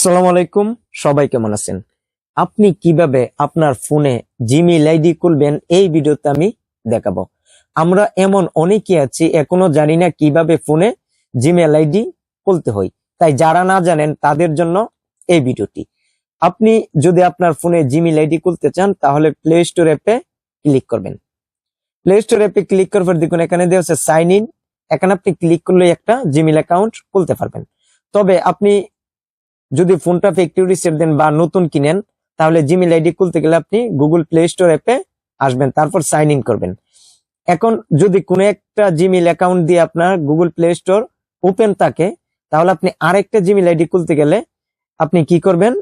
আসসালামু আলাইকুম, সবাই কেমন আছেন? আপনি কিভাবে আপনার ফোনে জিমেইল আইডি খুলবেন এই ভিডিওতে আমি দেখাবো। আমরা এমন অনেকে আছি এখনো জানি না কিভাবে ফোনে জিমেইল আইডি খুলতে হয়। তাই যারা না জানেন তাদের জন্য এই ভিডিওটি। আপনি যদি আপনার ফোনে জিমেইল আইডি খুলতে চান তাহলে প্লে স্টোর অ্যাপে ক্লিক করবেন। প্লে স্টোর অ্যাপে ক্লিক করার পর দেখুন এখানে দেওয়া আছে সাইন ইন। এখানে আপনি ক্লিক করলে একটা জিমেইল অ্যাকাউন্ট খুলতে পারবেন। তবে আপনি যদি ফোনটা ফ্যাক্টরি রিসেট দেন বা নতুন কিনেন তাহলে জিমেইল আইডি খুলতে গেলে আপনি গুগল প্লে স্টোর অ্যাপে আসবেন, তারপর সাইন ইন করবেন। এখন যদি কোনো একটা জিমেইল অ্যাকাউন্ট দিয়ে আপনার গুগল প্লে স্টোর ওপেন থাকে তাহলে আপনি আরেকটা জিমেইল আইডি খুলতে গেলে আপনি কি করবেন,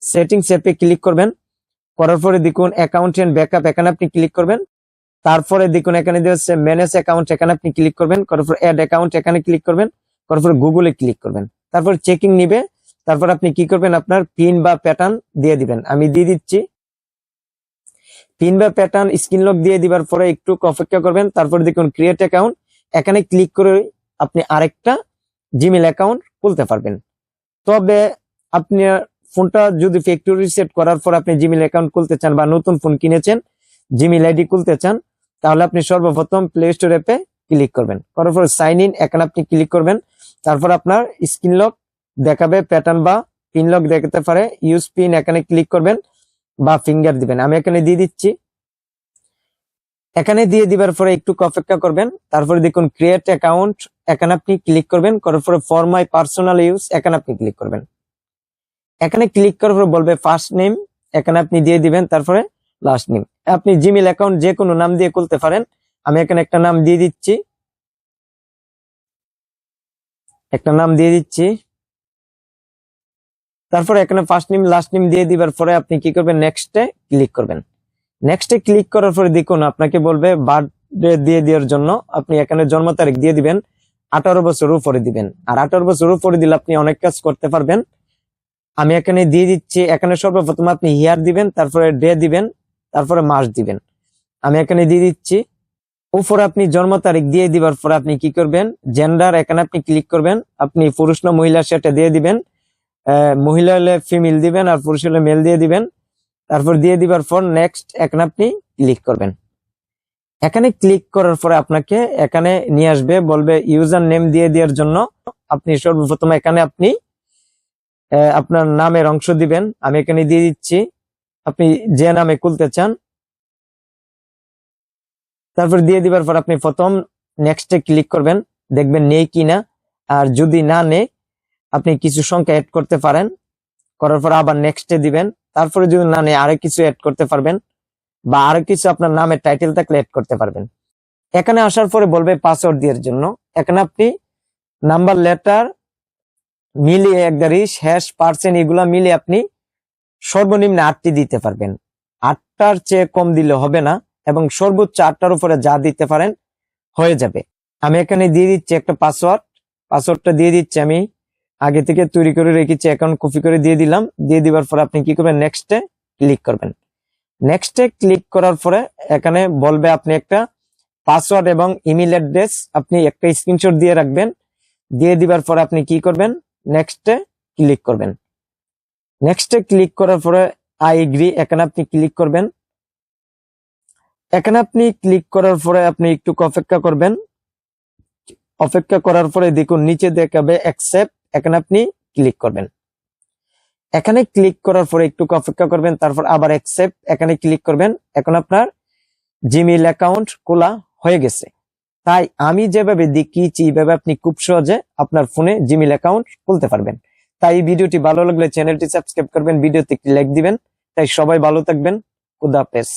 সেটিংস অ্যাপে ক্লিক করবেন। করার পরে দেখুন অ্যাকাউন্ট এন্ড ব্যাকআপ, এখানে আপনি ক্লিক করবেন। তারপরে দেখুন এখানে দেওয়া আছে ম্যানেজ অ্যাকাউন্ট, এখানে আপনি ক্লিক করবেন। করার পর অ্যাড অ্যাকাউন্ট, এখানে ক্লিক করবেন। করার পর গুগলে ক্লিক করবেন। তারপর চেকিং নিবে। তারপর আপনি কি করবেন, আপনার পিন বা প্যাটার্ন দিয়ে দিবেন। আমি দিয়ে দিচ্ছি। পিন বা প্যাটার্ন স্ক্রিন লক দিয়ে দিবার পরে একটু অপেক্ষা করবেন। তারপর দেখুন ক্রিয়েট অ্যাকাউন্ট, এখানে ক্লিক করে আপনি আরেকটা জিমেইল অ্যাকাউন্ট খুলতে পারবেন। তবে আপনি ফোনটা যদি ফ্যাক্টরি রিসেট করার পর আপনি জিমেইল অ্যাকাউন্ট খুলতে চান বা নতুন ফোন কিনেছেন জিমেইল আইডি খুলতে চান তাহলে আপনি সর্বপ্রথম প্লে স্টোর অ্যাপে ক্লিক করবেন। করার পর সাইন ইন, এখানে আপনি ক্লিক করবেন। তারপর আপনার স্ক্রিন লক দেখাবে, প্যাটার্ন বা পিন লক দেখাতে পারে। ইউজ পিন, এখানে ক্লিক করবেন বা ফিঙ্গার দিবেন। আমি এখানে দিয়ে দিচ্ছি। এখানে দিয়ে দিবার পরে একটু অপেক্ষা করবেন। তারপরে দেখুন ক্রিয়েট অ্যাকাউন্ট, এখানে আপনি ক্লিক করবেন। করার পরে ফর মাই পার্সোনাল ইউজ, এখানে আপনি ক্লিক করবেন। এখানে ক্লিক করার পরে বলবে ফার্স্ট নেম, এখানে আপনি দিয়ে দিবেন। তারপরে লাস্ট নেম। আপনি জিমেইল অ্যাকাউন্ট যে কোনো নাম দিয়ে খুলতে পারেন। আমি এখানে একটা নাম দিয়ে দিচ্ছি। তারপরে এখানে ফার্স্ট নেম লাস্ট নেম দিয়ে দিবার পরে আপনি কি করবেন, নেক্সটে ক্লিক করবেন। নেক্সটে ক্লিক করার পরে দেখুন আপনাকে বলবে বার্থডে দিয়ে দেওয়ার জন্য। আপনি এখানে জন্ম তারিখ দিয়ে দিবেন, 18 বছর উপরে দিবেন। আর 18 বছর উপরে দিলে আপনি অনেক কাজ করতে পারবেন। আমি এখানে দিয়ে দিচ্ছি। এখানে সর্বপ্রথম আপনি ইয়ার দিবেন, তারপরে ডে দিবেন, তারপরে মাস দিবেন। আমি এখানে দিয়ে দিচ্ছি। উপরে আপনি জন্ম তারিখ দিয়ে দিবার পরে আপনি কি করবেন, জেন্ডার, এখানে আপনি ক্লিক করবেন। আপনি পুরুষ না মহিলা সেটা দিয়ে দিবেন। মহিলা হলে ফিমেল দিবেন আর পুরুষ হলে মেল দিয়ে দিবেন। তারপর দিয়ে দিবার পর নেক্সট, এখানে আপনি ক্লিক করবেন। এখানে ক্লিক করার পরে আপনাকে এখানে নিয়ে আসবে, বলবে ইউজার নেম দিয়ে দেওয়ার জন্য। আপনি সর্বপ্রথম এখানে আপনি আপনার নামের অংশ দিবেন। আমি এখানে দিয়ে দিচ্ছি। আপনি যে নামে খুলতে চান তারপর দিয়ে দিবার পর আপনি প্রথম নেক্সটে ক্লিক করবেন, দেখবেন নেই কিনা। আর যদি না নেই আপনি কিছু সংখ্যা অ্যাড করতে পারেন। করার পর আবার নেক্সটে দিবেন। তারপরে যদি না নেই আরো কিছু অ্যাড করতে পারবেন বা আরো কিছু আপনার নামের টাইটেল থাকলে অ্যাড করতে পারবেন। এখানে আসার পরে বলবে পাসওয়ার্ড দেওয়ার জন্য। এখানে আপনি নাম্বার লেটার মিলিয়ে #% এগুলা মিলিয়ে আপনি সর্বনিম্ন 8টি দিতে পারবেন। 8টার চেয়ে কম দিলে হবে না এবং সর্বোচ্চ 8টার উপরে যা দিতে পারেন হয়ে যাবে। আমি এখানে দিয়ে দিচ্ছি একটা পাসওয়ার্ডটা দিয়ে দিচ্ছি। আমি আগে থেকে তৈরি করে রেখেছি, অ্যাকাউন্ট কপি করে দিয়ে দিলাম। দিয়ে দিবার পর আপনি কি করবেন, নেক্সটে ক্লিক করবেন। নেক্সটে ক্লিক করার পরে এখানে বলবে আপনি একটা পাসওয়ার্ড এবং ইমেল অ্যাড্রেস আপনি একটা স্ক্রিনশট দিয়ে রাখবেন। দিয়ে দিবার পরে আপনি কি করবেন, নেক্সটে ক্লিক করবেন। নেক্সটে ক্লিক করার পরে আই এগ্রি, এখানে আপনি ক্লিক করবেন। এখানে আপনি ক্লিক করার পরে আপনি একটু অপেক্ষা করবেন। অপেক্ষা করার পরে দেখুন নিচে দেখাবে অ্যাকসেপ্ট, এখানে আপনি ক্লিক করবেন। এখানে ক্লিক করার পরে একটু অপেক্ষা করবেন, তারপর আবার অ্যাকসেপ্ট, এখানে ক্লিক করবেন। এখন আপনার জিমেইল অ্যাকাউন্ট খোলা হয়ে গেছে। তাই আমি যেভাবে দেখিয়েছি এইভাবে আপনি খুব সহজে আপনার ফোনে জিমেইল অ্যাকাউন্ট খুলতে পারবেন। তাই এই ভিডিওটি ভালো লাগলে চ্যানেলটি সাবস্ক্রাইব করবেন, ভিডিওতে একটি লাইক দিবেন। তাই সবাই ভালো থাকবেন। খুদা হাফেজ।